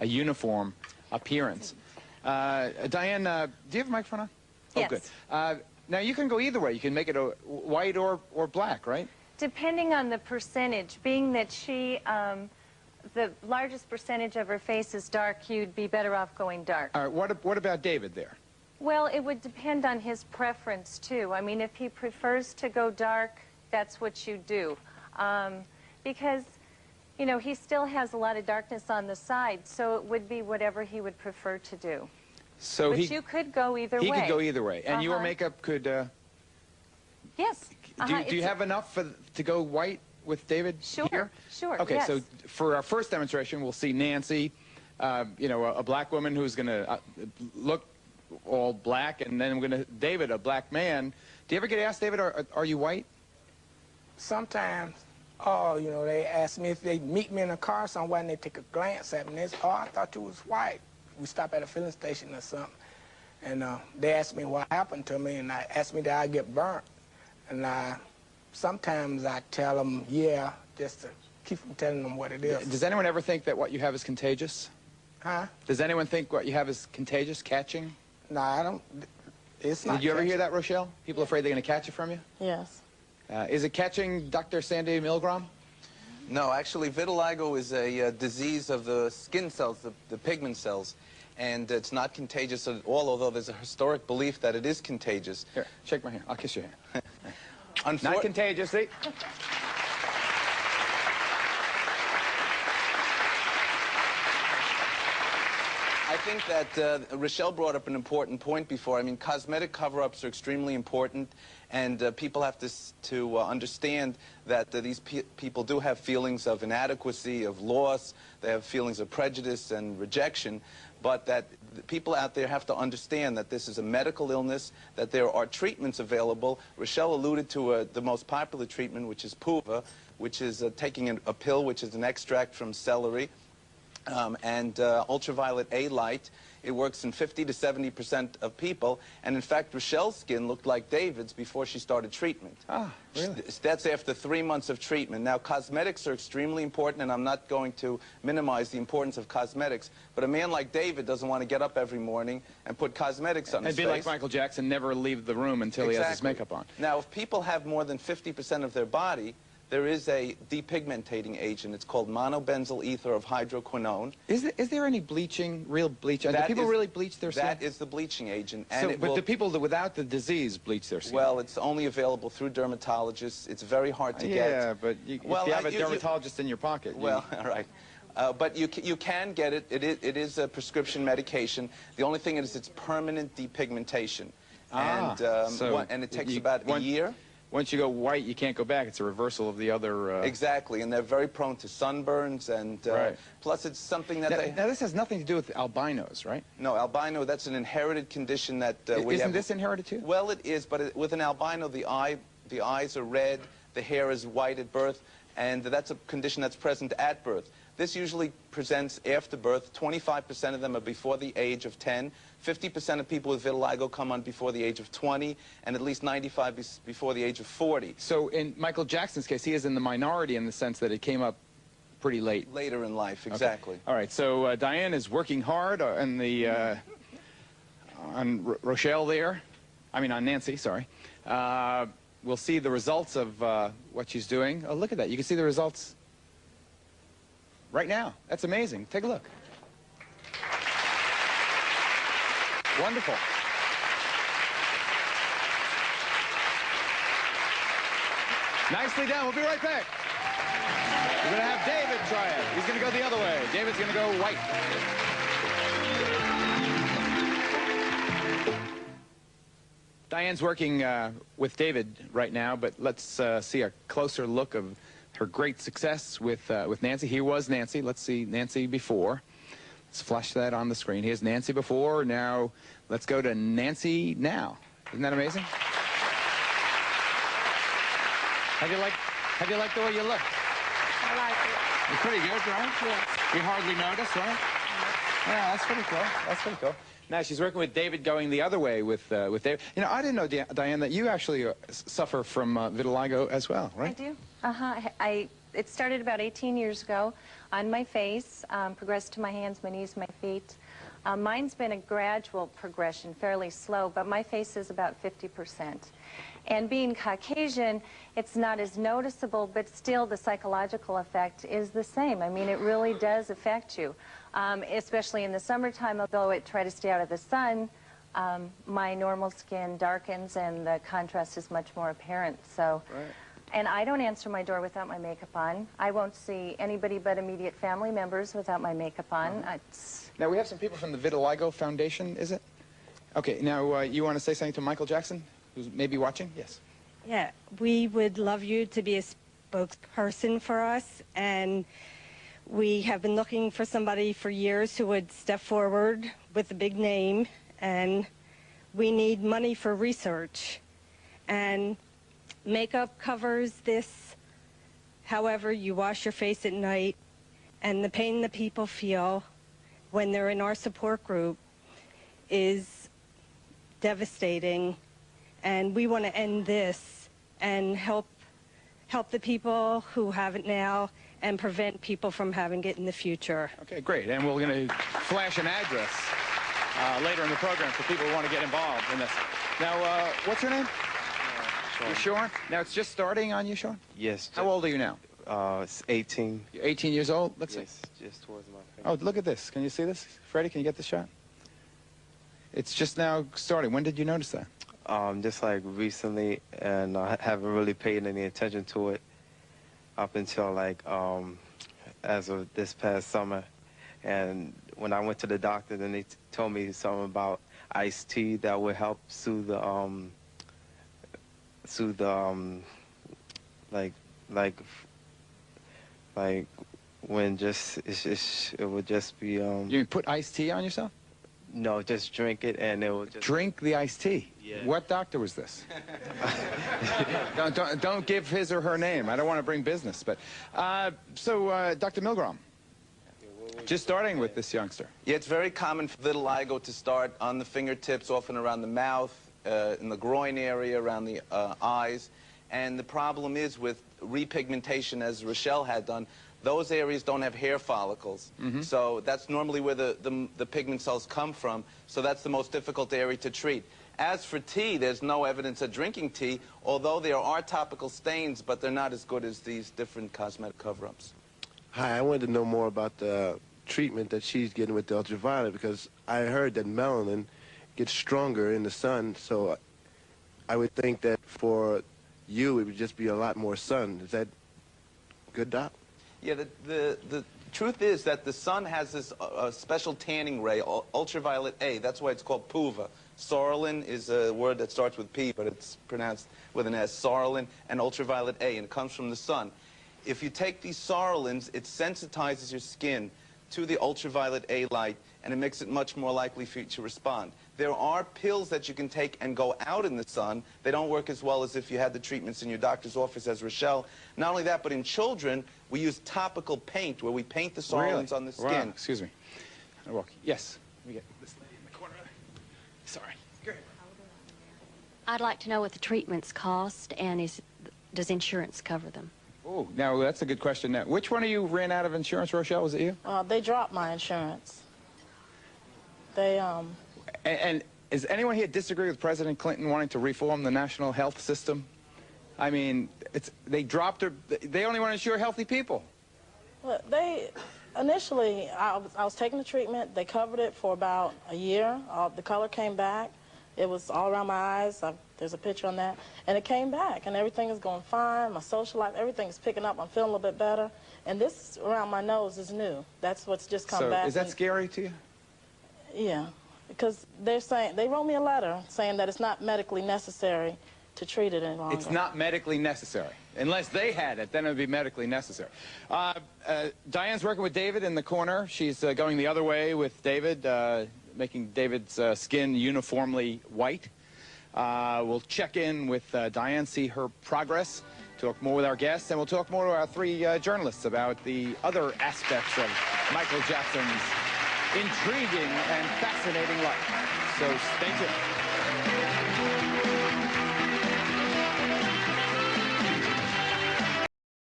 a uniform appearance. Diane, do you have a microphone on? Yes. Oh, good. Now, you can go either way. You can make it a white or black, right? Depending on the percentage, being that she, the largest percentage of her face is dark, you'd be better off going dark. All right, what about David there? Well, it would depend on his preference, too. I mean, if he prefers to go dark, that's what you do. Because, you know, he still has a lot of darkness on the side, so it would be whatever he would prefer to do. So but you could go either way. He could go either way. And your makeup could... Yes. Do you have enough to go white with David here? Sure, Okay, yes. so for our first demonstration, we'll see Nancy, you know, a black woman who's going to look all black, and then we're going to David, a black man. Do you ever get asked, David, are you white? Sometimes. Oh, you know, they ask me if they meet me in a car somewhere and they take a glance at me and they say, oh, I thought you was white. We stop at a filling station or something. And they ask me what happened to me, and I ask me that I get burnt. And sometimes I tell them, yeah, just to keep from telling them what it is. Does anyone ever think that what you have is contagious? Huh? Does anyone think what you have is contagious, catching? No, I don't. It's not. Did you ever hear that, Rochelle? People afraid they're going to catch it from you? Yes. Is it catching, Dr. Sandy Milgram? No, actually, vitiligo is a disease of the skin cells, the pigment cells, and it's not contagious at all, although there's a historic belief that it is contagious. Here, shake my hand. I'll kiss your hand. Not contagious, see? I think that Rochelle brought up an important point before. I mean, cosmetic cover-ups are extremely important, and people have to understand that these people do have feelings of inadequacy, of loss. They have feelings of prejudice and rejection, but that people out there have to understand that this is a medical illness, that there are treatments available. Rochelle alluded to the most popular treatment, which is PUVA, which is taking a pill, which is an extract from celery. And ultraviolet A light. It works in 50 to 70% of people. And in fact, Rochelle's skin looked like David's before she started treatment. Ah, really? That's after 3 months of treatment. Now, cosmetics are extremely important, and I'm not going to minimize the importance of cosmetics. But a man like David doesn't want to get up every morning and put cosmetics on his face. And be like Michael Jackson, never leave the room until he has his makeup on. Now, if people have more than 50% of their body, there is a depigmentating agent. It's called monobenzyl ether of hydroquinone. Is there any bleaching, real bleaching? Do people really bleach their skin? That is the bleaching agent. And but do people without the disease bleach their skin? Well, it's only available through dermatologists. It's very hard to get. Yeah, but if you have a dermatologist in your pocket. Well, all right. But you can get it. It is a prescription medication. The only thing is it's permanent depigmentation. And it takes about a year. Once you go white, you can't go back. It's a reversal of the other... Exactly, and they're very prone to sunburns, and plus it's something that Now, this has nothing to do with albinos, right? No, albino, that's an inherited condition that Isn't this inherited too? Well, it is, but with an albino, the eyes are red, the hair is white at birth, and that's a condition that's present at birth. This usually presents after birth. 25% of them are before the age of 10. 50% of people with vitiligo come on before the age of 20, and at least 95% before the age of 40. So in Michael Jackson's case, he is in the minority in the sense that it came up pretty late. Later in life, exactly. Okay. All right, so Diane is working hard on the on Rochelle there. I mean, on Nancy, sorry. We'll see the results of what she's doing. Oh, look at that. You can see the results right now. That's amazing. Take a look. Wonderful. Nicely done. We'll be right back. We're going to have David try it. He's going to go the other way. David's going to go white. Diane's working with David right now, but let's see a closer look of her great success with Nancy. Here was Nancy. Let's see Nancy before. Let's flash that on the screen. Here's Nancy before. Now, let's go to Nancy now. Isn't that amazing? How do you like the way you look? I like it. You're pretty good, right? Yes. You hardly notice, right? Yeah, that's pretty cool. That's pretty cool. Now, she's working with David going the other way with David. You know, I didn't know, Diane, that you actually suffer from vitiligo as well, right? I do. It started about 18 years ago. on my face, progressed to my hands, my knees, my feet. Mine's been a gradual progression, fairly slow, but my face is about 50%. And being Caucasian, it's not as noticeable, but still the psychological effect is the same. I mean, it really does affect you, especially in the summertime. Although I try to stay out of the sun, my normal skin darkens and the contrast is much more apparent. So. Right. And I don't answer my door without my makeup on. I won't see anybody but immediate family members without my makeup on. Now, we have some people from the Vitiligo Foundation, is it? Okay, now, you want to say something to Michael Jackson, who's maybe watching? Yes. Yeah, we would love you to be a spokesperson for us, and we have been looking for somebody for years who would step forward with a big name, and we need money for research. And makeup covers this. However, you wash your face at night, and the pain that people feel when they're in our support group is devastating. And we want to end this and help the people who have it now and prevent people from having it in the future. Okay, great. And we're going to flash an address later in the program for people who want to get involved in this. Now, what's your name? Sean. You're Sean? Now, it's just starting on you, Sean? Yes. How old are you now? It's 18. You're 18 years old? Let's see. Just towards my face. Oh, look at this. Can you see this? Freddie, can you get this shot? It's just now starting. When did you notice that? Just like recently, and I haven't really paid any attention to it up until like as of this past summer. And when I went to the doctor, then they told me something about iced tea that would help soothe the like when just it would just be You put iced tea on yourself? No, just drink it and it will just drink the iced tea. Yeah. What doctor was this? don't give his or her name. I don't want to bring business. But Dr. Milgram, just starting with this youngster. Yeah, it's very common for vitiligo to start on the fingertips, often around the mouth, in the groin area, around the eyes. And the problem is with repigmentation, as Rochelle had done, those areas don't have hair follicles. So that's normally where the pigment cells come from. So that's the most difficult area to treat. As for tea, there's no evidence of drinking tea, although there are topical stains, but they're not as good as these different cosmetic cover-ups. Hi, I wanted to know more about the treatment that she's getting with the ultraviolet, because I heard that melanin gets stronger in the sun, so I would think that for you it would just be a lot more sun. Is that good, Doc? Yeah, the truth is that the sun has this special tanning ray, ultraviolet A. That's why it's called PUVA. Sorolin is a word that starts with P, but it's pronounced with an S. Sorolin and ultraviolet A, and it comes from the sun. If you take these sorolins, it sensitizes your skin to the ultraviolet A light, and it makes it much more likely for you to respond. There are pills that you can take and go out in the sun. They don't work as well as if you had the treatments in your doctor's office, as Rochelle. Not only that, but in children, we use topical paint, where we paint the sorolins on the skin. Wow. Excuse me. Yes. We get this lady in the corner. Sorry. Go ahead. I'd like to know what the treatments cost, and does insurance cover them? Oh, now that's a good question. Now, which one of you ran out of insurance, Rochelle? Was it you? They dropped my insurance. They, And is anyone here disagree with President Clinton wanting to reform the national health system? I mean, they dropped her. They only want to insure healthy people. Well, initially, I was taking the treatment. They covered it for about a year. The color came back. It was all around my eyes. There's a picture on that. And it came back, and everything is going fine. My social life, everything's picking up. I'm feeling a little bit better. And this around my nose is new. That's what's just come back. So is that scary to you? Yeah, because they're saying, they wrote me a letter saying that it's not medically necessary to treat it any longer. It's not medically necessary. Unless they had it, then it would be medically necessary. Diane's working with David in the corner. She's going the other way with David, making David's skin uniformly white. We'll check in with Diane, see her progress, talk more with our guests, and we'll talk more to our three journalists about the other aspects of Michael Jackson's intriguing and fascinating life. So stay tuned.